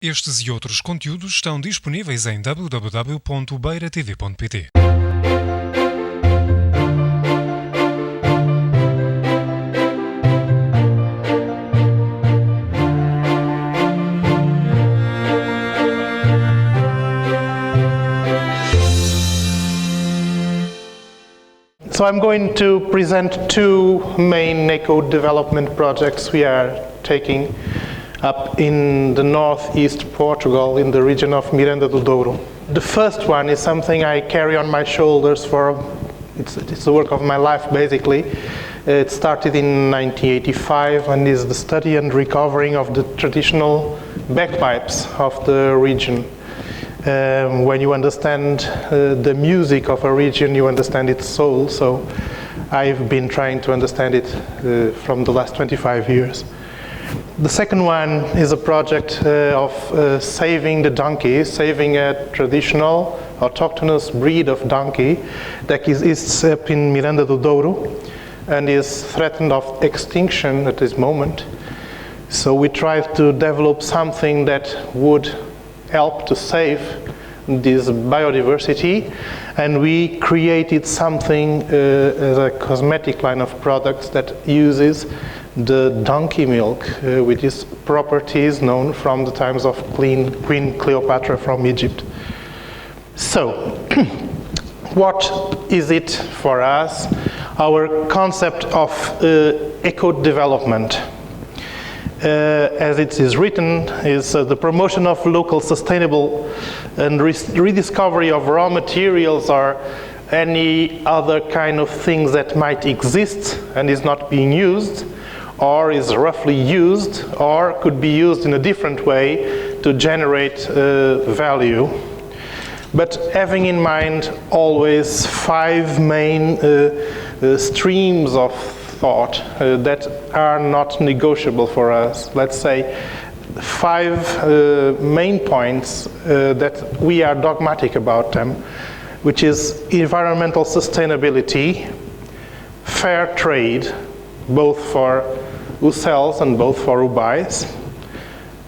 Estes e outros conteúdos estão disponíveis em www.beiratv.pt. So I'm going to present two main eco-development projects we are taking up in the northeast Portugal, in the region of Miranda do Douro. The first one is something I carry on my shoulders for, it's the work of my life basically. It started in 1985 and is the study and recovering of the traditional bagpipes of the region. When you understand the music of a region, you understand its soul. So I've been trying to understand it from the last 25 years. The second one is a project of saving the donkey, saving a traditional autochthonous breed of donkey that is up in Miranda do Douro and is threatened of extinction at this moment. So we tried to develop something that would help to save this biodiversity, and we created something as a cosmetic line of products that uses the donkey milk with its properties known from the times of Queen Cleopatra from Egypt. So, what is it for us? Our concept of eco-development. As it is written, is the promotion of local sustainable and rediscovery of raw materials or any other kind of things that might exist and is not being used, or is roughly used, or could be used in a different way to generate value. But having in mind always five main streams of thought that are not negotiable for us. Let's say five main points that we are dogmatic about them, which is environmental sustainability, fair trade, both for who sells and both for who buys,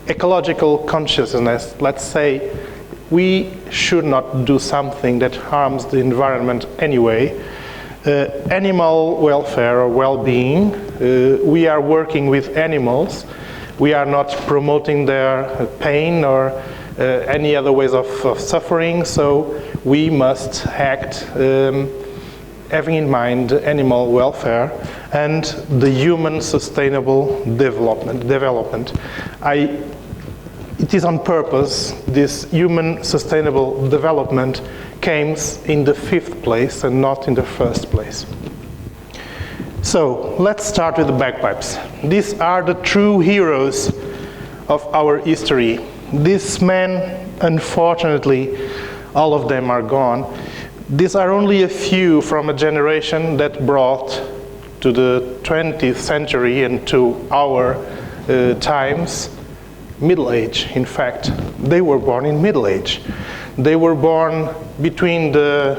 ecological consciousness. Let's say we should not do something that harms the environment anyway. Animal welfare or well-being. We are working with animals. We are not promoting their pain or any other ways of suffering, so we must act having in mind animal welfare and the human sustainable development. It is on purpose, this human sustainable development came in the fifth place and not in the first place. So let's start with the bagpipes. These are the true heroes of our history. These men, unfortunately, all of them are gone. These are only a few from a generation that brought to the 20th century and to our times Middle Age. In fact, they were born in Middle Age. They were born between the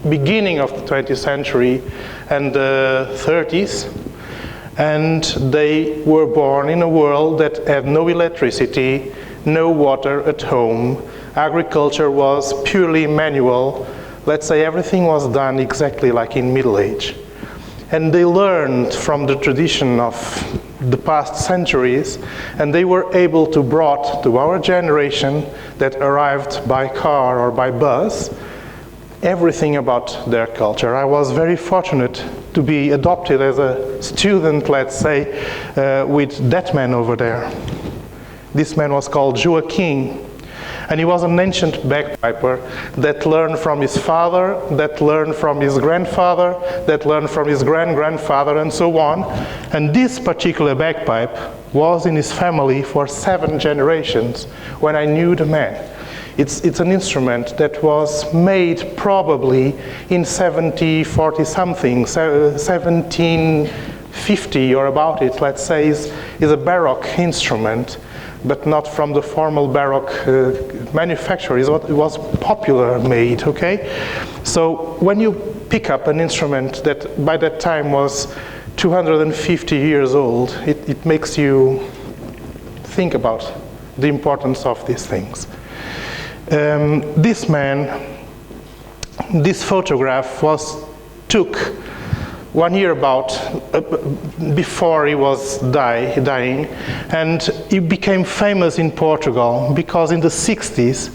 beginning of the 20th century and the 30s, and they were born in a world that had no electricity, no water at home. Agriculture was purely manual. Let's say everything was done exactly like in Middle Age. And they learned from the tradition of the past centuries, and they were able to brought to our generation that arrived by car or by bus everything about their culture. I was very fortunate to be adopted as a student, let's say, with that man over there. This man was called Joaquim, and he was an ancient bagpiper that learned from his father, that learned from his grandfather, that learned from his grandfather, and so on. And this particular bagpipe was in his family for 7 generations when I knew the man. It's an instrument that was made probably in 1750 or about it, let's say, is a Baroque instrument, but not from the formal Baroque manufacturer. It was popular made, okay? So when you pick up an instrument that by that time was 250 years old, it makes you think about the importance of these things. This man, this photograph was took 1 year about before he was dying, and he became famous in Portugal because in the 60s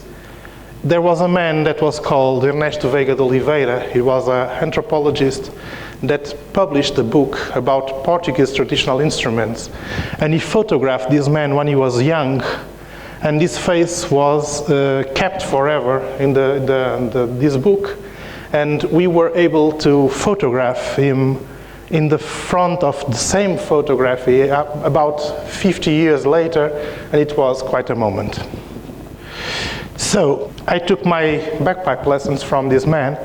there was a man that was called Ernesto Veiga de Oliveira. He was an anthropologist that published a book about Portuguese traditional instruments, and he photographed this man when he was young, and his face was kept forever in this book. And we were able to photograph him in the front of the same photography about 50 years later, and it was quite a moment. So I took my bagpipe lessons from this man,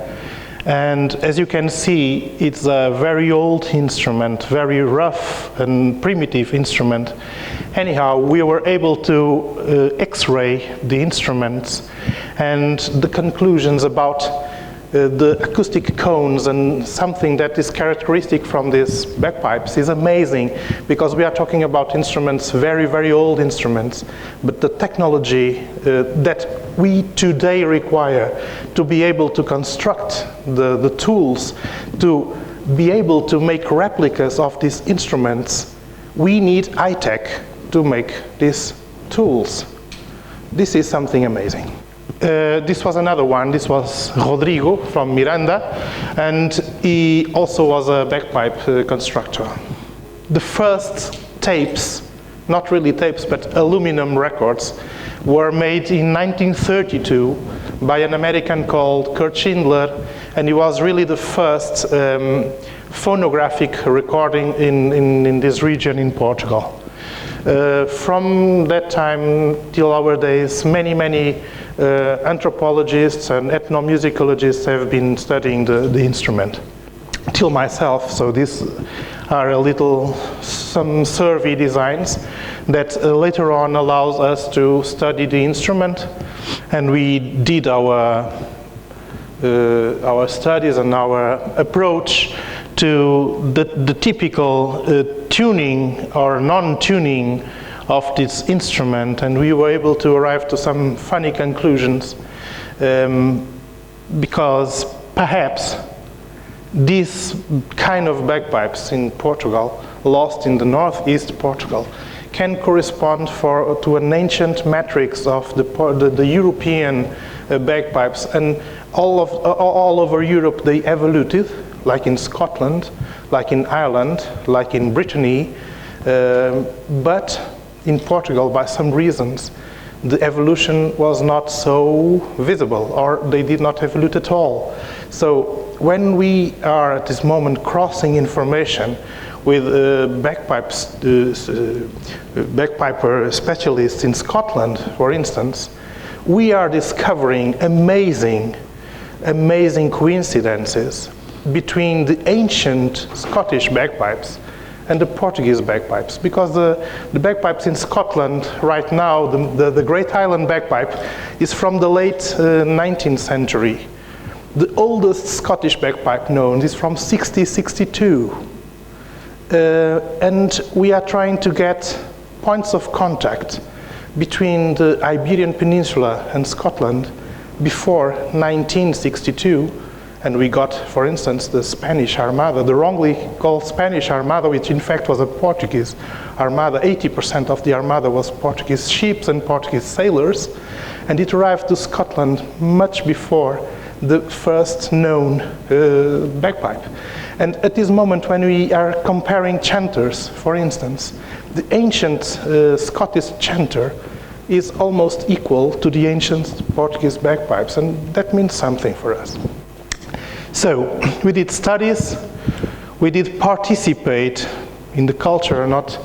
and as you can see, it's a very old instrument, very rough and primitive instrument. Anyhow, we were able to X-ray the instruments, and the conclusions about the acoustic cones and something that is characteristic from these bagpipes is amazing, because we are talking about instruments, very, very old instruments, but the technology that we today require to be able to construct the tools, to be able to make replicas of these instruments, we need high-tech to make these tools. This is something amazing. This was another one. This was Rodrigo from Miranda, and he also was a bagpipe constructor. The first tapes, not really tapes, but aluminum records, were made in 1932 by an American called Kurt Schindler, and he was really the first phonographic recording in this region in Portugal. From that time till our days, many anthropologists and ethnomusicologists have been studying the instrument. Till myself, so these are some survey designs that later on allows us to study the instrument, and we did our studies and our approach to the typical tuning or non-tuning of this instrument, and we were able to arrive to some funny conclusions, because perhaps this kind of bagpipes in Portugal, lost in the northeast Portugal, can correspond to an ancient matrix of the European bagpipes, and all over Europe they evoluted, like in Scotland, like in Ireland, like in Brittany, but in Portugal, by some reasons, the evolution was not so visible, or they did not evolve at all. So when we are at this moment crossing information with bagpiper specialists in Scotland, for instance, we are discovering amazing coincidences between the ancient Scottish bagpipes and the Portuguese bagpipes, because the bagpipes in Scotland right now, the Great Highland bagpipe, is from the late 19th century. The oldest Scottish bagpipe known is from 1662. And we are trying to get points of contact between the Iberian Peninsula and Scotland before 1962. And we got, for instance, the Spanish Armada, the wrongly called Spanish Armada, which in fact was a Portuguese Armada. 80% of the Armada was Portuguese ships and Portuguese sailors, and it arrived to Scotland much before the first known bagpipe. And at this moment, when we are comparing chanters, for instance, the ancient Scottish chanter is almost equal to the ancient Portuguese bagpipes, and that means something for us. So we did studies, we did participate in the culture, not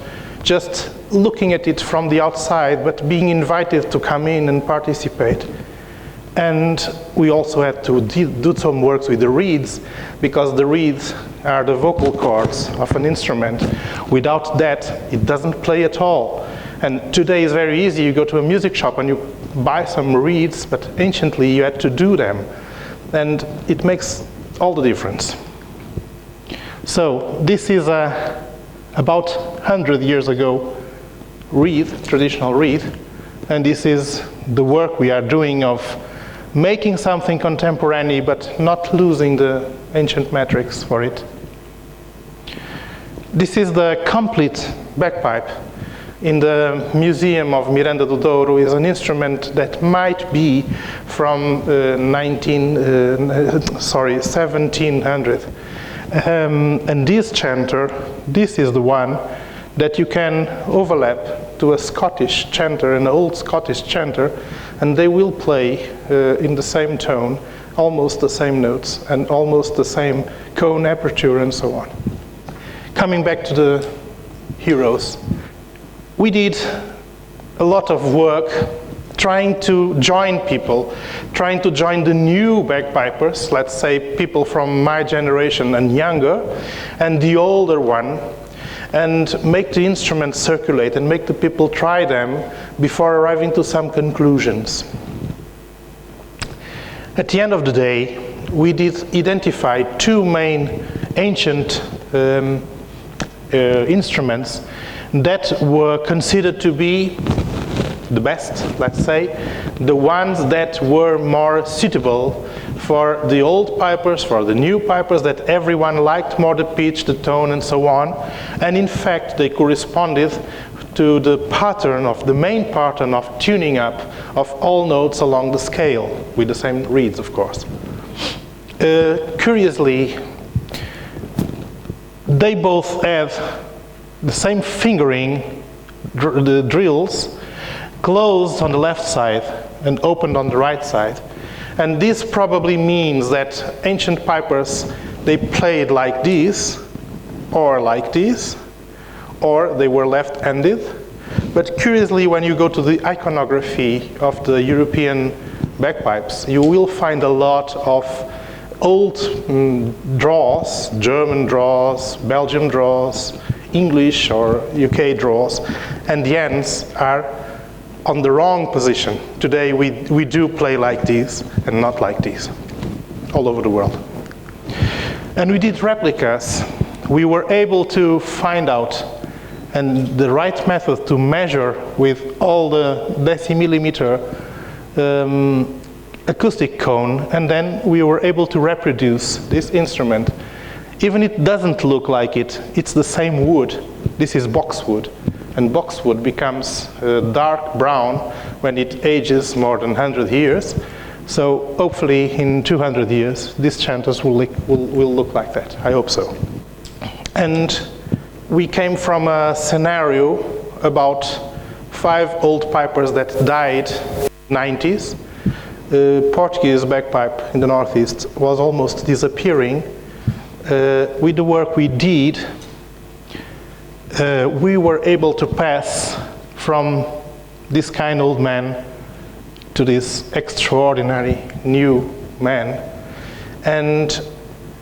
just looking at it from the outside, but being invited to come in and participate. And we also had to do some works with the reeds, because the reeds are the vocal cords of an instrument. Without that, it doesn't play at all. And today is very easy. You go to a music shop and you buy some reeds, but anciently you had to do them. And it makes all the difference. So this is about 100 years ago reed, traditional reed, And this is the work we are doing of making something contemporary but not losing the ancient metrics for it. This is the complete bagpipe. In the Museum of Miranda do Douro is an instrument that might be from 1700. And this chanter, this is the one that you can overlap to a Scottish chanter, an old Scottish chanter, and they will play in the same tone, almost the same notes, and almost the same cone aperture and so on. Coming back to the heroes, we did a lot of work trying to join people, trying to join the new bagpipers, let's say people from my generation and younger, and the older one, and make the instruments circulate and make the people try them before arriving to some conclusions. At the end of the day, we did identify two main ancient instruments that were considered to be the best, let's say, the ones that were more suitable for the old pipers, for the new pipers, that everyone liked more the pitch, the tone, and so on. And in fact, they corresponded to the pattern of the main pattern of tuning up of all notes along the scale, with the same reeds, of course. Curiously, they both have the same fingering, the drills, closed on the left side and opened on the right side. And this probably means that ancient pipers, they played like this, or like this, or they were left-handed. But curiously, when you go to the iconography of the European bagpipes, you will find a lot of old draws, German draws, Belgian draws, English or UK draws, and the ends are on the wrong position. Today we do play like this and not like this, all over the world. And we did replicas. We were able to find out and the right method to measure with all the decimillimeter acoustic cone, and then we were able to reproduce this instrument. Even it doesn't look like it, it's the same wood. This is boxwood, and boxwood becomes dark brown when it ages more than 100 years. So hopefully in 200 years, these chanters will look like that. I hope so. And we came from a scenario about 5 old pipers that died in the 90s. Portuguese bagpipe in the Northeast was almost disappearing. With the work we did, we were able to pass from this kind old man to this extraordinary new man. And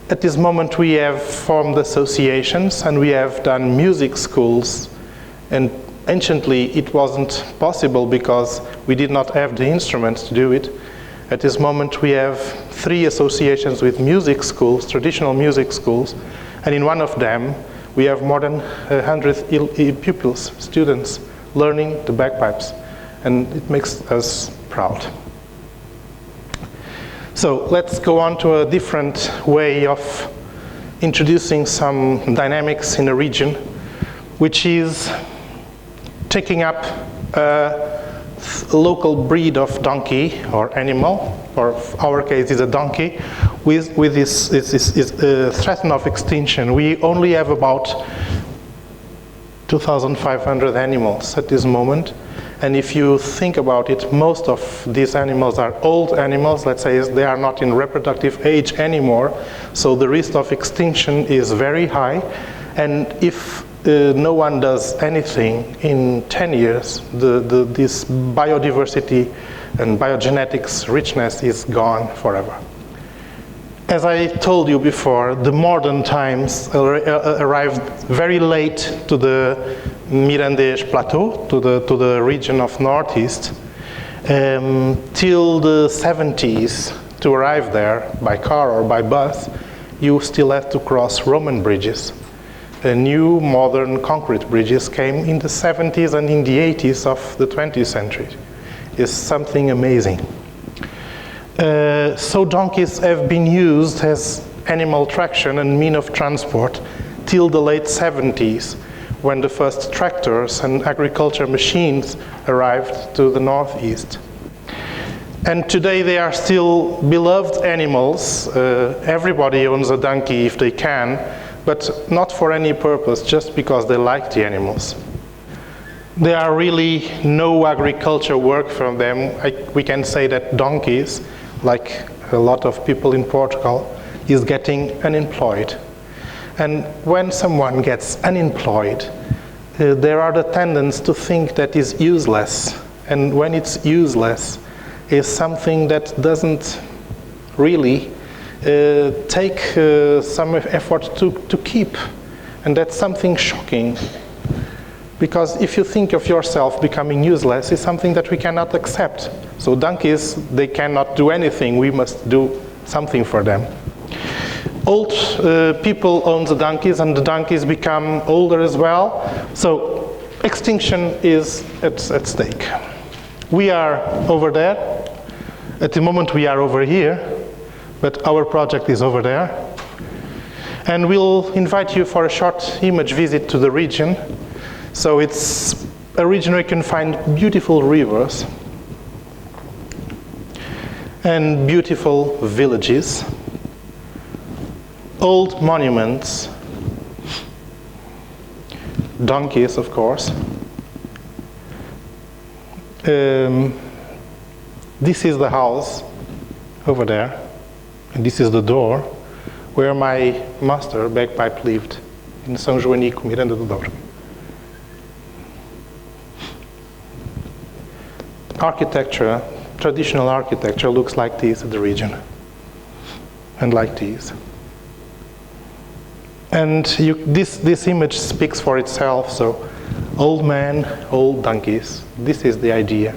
at this moment we have formed associations and we have done music schools. And anciently it wasn't possible because we did not have the instruments to do it. At this moment we have 3 associations with music schools, traditional music schools, and in one of them we have more than 100 pupils, students, learning the bagpipes, and it makes us proud. So let's go on to a different way of introducing some dynamics in a region, which is taking up a local breed of donkey or animal, or our case is a donkey, with this threat of extinction. We only have about 2,500 animals at this moment. And if you think about it, most of these animals are old animals, let's say they are not in reproductive age anymore, so the risk of extinction is very high. And if no one does anything in 10 years, this biodiversity and biogenetics richness is gone forever. As I told you before, the modern times arrived very late to the Mirandese plateau, to the region of Northeast, till the 70s. To arrive there by car or by bus, you still have to cross Roman bridges. New modern concrete bridges came in the 70s and in the 80s of the 20th century. is something amazing. So donkeys have been used as animal traction and mean of transport till the late 70s, when the first tractors and agriculture machines arrived to the northeast. And today they are still beloved animals. Everybody owns a donkey if they can, but not for any purpose, just because they like the animals. There are really no agriculture work from them. We can say that donkeys, like a lot of people in Portugal, is getting unemployed. And when someone gets unemployed, there are the tendency to think that is useless. And when it's useless, is something that doesn't really take some effort to keep. And that's something shocking. Because if you think of yourself becoming useless, it's something that we cannot accept. So donkeys, they cannot do anything. We must do something for them. Old people own the donkeys, and the donkeys become older as well. So extinction is at stake. We are over there. At the moment we are over here, but our project is over there. And we'll invite you for a short image visit to the region. So it's a region where you can find beautiful rivers and beautiful villages, old monuments, donkeys, of course. This is the house over there, and this is the door where my master, bagpipe, lived in São Joanico, Miranda do Douro. Architecture, traditional architecture, looks like this in the region, and like this. And this image speaks for itself. So, old man, old donkeys. This is the idea.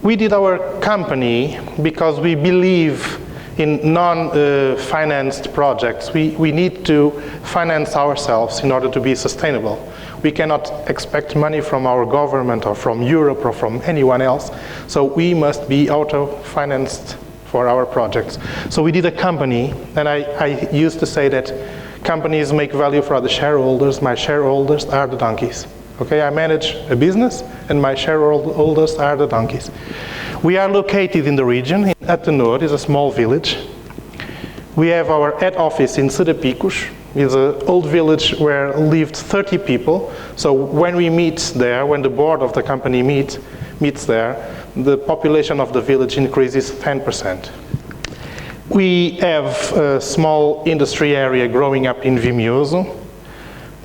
We did our company because we believe in non-financed projects. We need to finance ourselves in order to be sustainable. We cannot expect money from our government or from Europe or from anyone else. So we must be auto-financed for our projects. So we did a company, and I used to say that companies make value for the shareholders. My shareholders are the donkeys. Okay, I manage a business, and my shareholders are the donkeys. We are located in the region. Idanha-a-Nova is a small village. We have our head office in Desertification. It's an old village where lived 30 people. So when we meet there, when the board of the company meets there, the population of the village increases 10%. We have a small industry area growing up in Vimioso.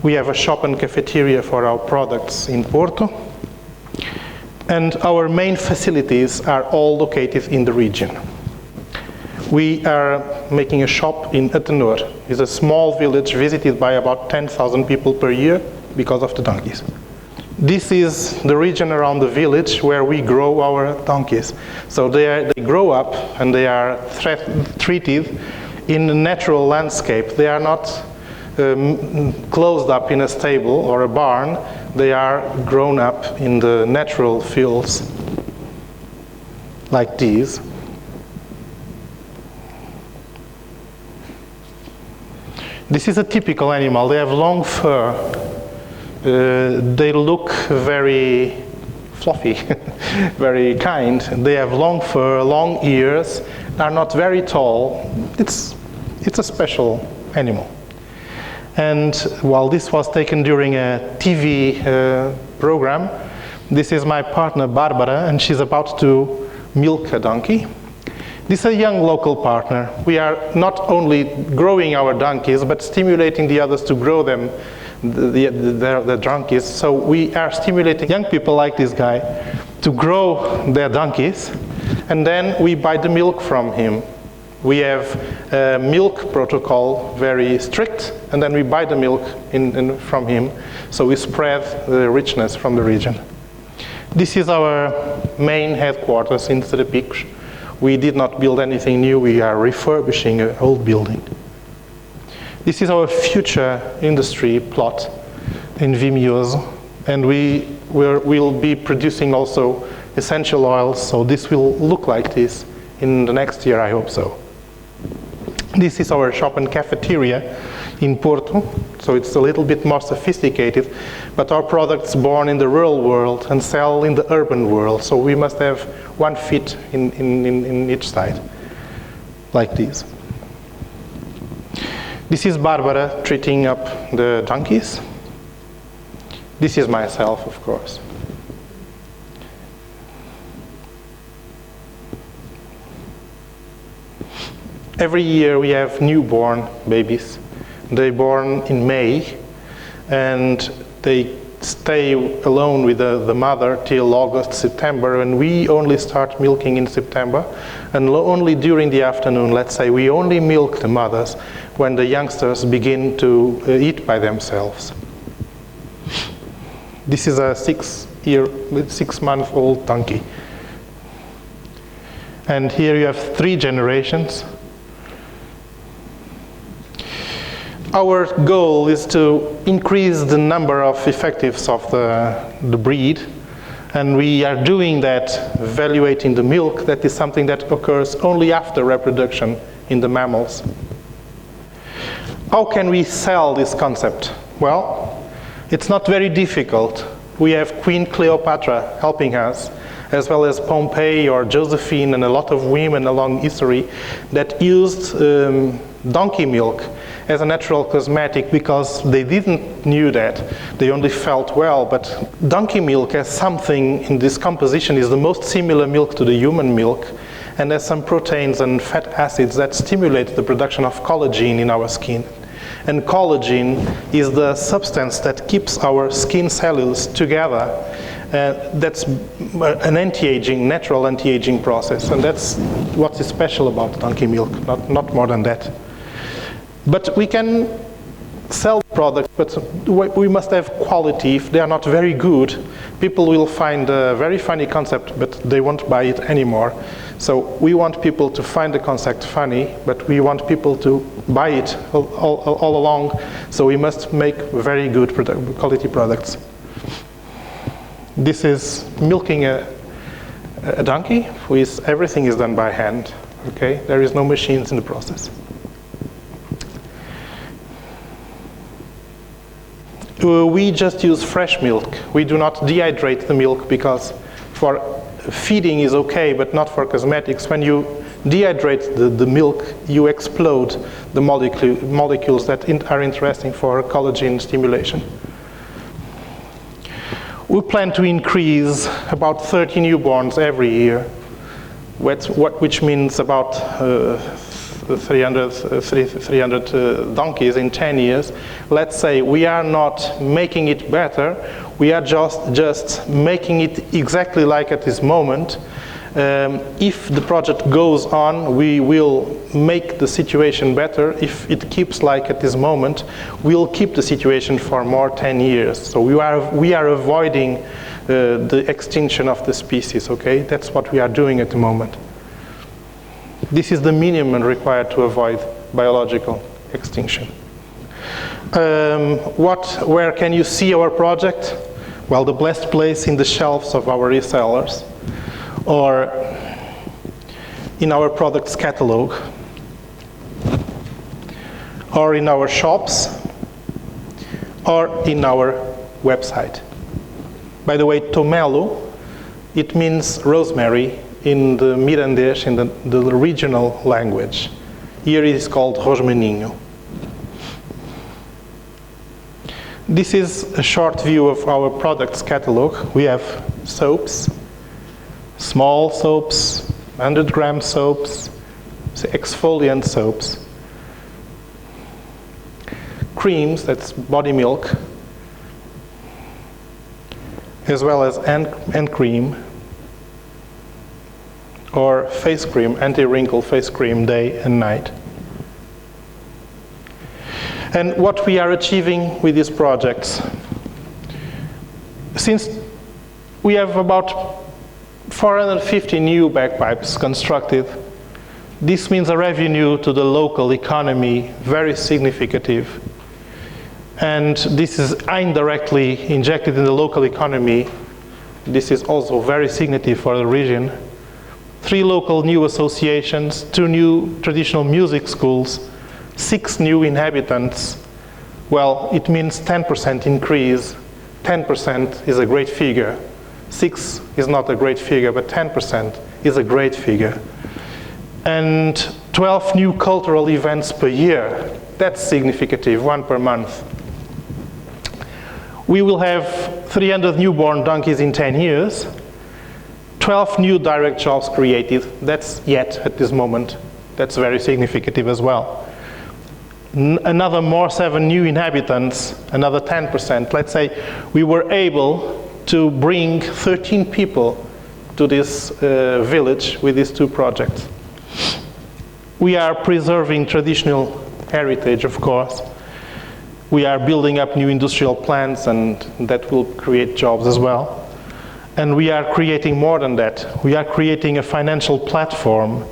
We have a shop and cafeteria for our products in Porto. And our main facilities are all located in the region. We are making a shop in Idanha-a-Nova. It's a small village visited by about 10,000 people per year because of the donkeys. This is the region around the village where we grow our donkeys. So they grow up and they are treated in a natural landscape. They are not closed up in a stable or a barn. They are grown up in the natural fields like these. This is a typical animal. They have long fur. They look very fluffy, very kind. They have long fur, long ears, are not very tall. It's a special animal. And while this was taken during a TV program, this is my partner Barbara, and she's about to milk a donkey. This is a young local partner. We are not only growing our donkeys, but stimulating the others to grow them, the donkeys. So we are stimulating young people like this guy to grow their donkeys, and then we buy the milk from him. We have a milk protocol, very strict, and then we buy the milk from him, so we spread the richness from the region. This is our main headquarters in Desertification. We did not build anything new, we are refurbishing an old building. This is our future industry plot in Vimioso, And we'll be producing also essential oils, so this will look like this in the next year, I hope so. This is our shop and cafeteria in Porto, so it's a little bit more sophisticated, but our products born in the rural world and sell in the urban world, so we must have one fit in each side, like this. This is Barbara treating up the donkeys. This is myself, of course. Every year we have newborn babies. They're born in May, and they stay alone with the mother till August, September, and we only start milking in September, and only during the afternoon, let's say, we only milk the mothers when the youngsters begin to eat by themselves. This is a 6-month-old donkey. And here you have 3 generations. Our goal is to increase the number of effectives of the breed, and we are doing that evaluating the milk. That is something that occurs only after reproduction in the mammals. How can we sell this concept? Well, it's not very difficult. We have Queen Cleopatra helping us, as well as Pompeii or Josephine and a lot of women along history that used donkey milk as a natural cosmetic because they didn't knew that. They only felt well, but donkey milk as something in this composition is the most similar milk to the human milk, and has some proteins and fat acids that stimulate the production of collagen in our skin. And collagen is the substance that keeps our skin cells together. That's an anti-aging, natural anti-aging process, and that's what is special about donkey milk, not more than that. But we can sell products, but we must have quality. If they are not very good, people will find a very funny concept, but they won't buy it anymore. So we want people to find the concept funny, but we want people to buy it all along. So we must make very good quality products. This is milking a donkey. Everything is done by hand. Okay, there is no machines in the process. We just use fresh milk. We do not dehydrate the milk because for feeding is okay, but not for cosmetics. When you dehydrate the milk, you explode the molecules that are interesting for collagen stimulation. We plan to increase about 30 newborns every year, which means about 300 donkeys in 10 years. Let's say we are not making it better, we are just making it exactly like at this moment. If the project goes on, we will make the situation better. If it keeps like at this moment, we'll keep the situation for more 10 years. So we are avoiding the extinction of the species, okay? That's what we are doing at the moment. This is the minimum required to avoid biological extinction. Where can you see our project? Well, the best place in the shelves of our resellers, or in our products catalog, or in our shops, or in our website. By the way, tomelo, it means rosemary in the Mirandês, in the regional language. Here it is called rosmaninho. This is a short view of our products catalog. We have soaps, small soaps, 100-gram soaps, exfoliant soaps, creams, that's body milk, as well as hand cream, or face cream, anti-wrinkle face cream, day and night. And what we are achieving with these projects, since we have about 450 new bagpipes constructed, this means a revenue to the local economy very significant. And this is indirectly injected in the local economy. This is also very significant for the region. 3 local new associations, 2 new traditional music schools, 6 new inhabitants. Well, it means 10% increase. 10% is a great figure. 6 is not a great figure, but 10% is a great figure. And 12 new cultural events per year. That's significant, 1 per month. We will have 300 newborn donkeys in 10 years. 12 new direct jobs created. That's yet at this moment. That's very significant as well. Another more 7 new inhabitants, another 10%. Let's say we were able to bring 13 people to this village with these 2 projects. We are preserving traditional heritage, of course. We are building up new industrial plants, and that will create jobs as well. And we are creating more than that. We are creating a financial platform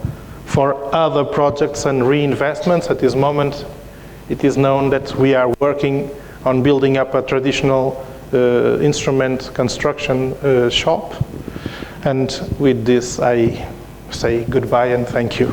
for other projects and reinvestments. At this moment, it is known that we are working on building up a traditional instrument construction shop. And with this, I say goodbye and thank you.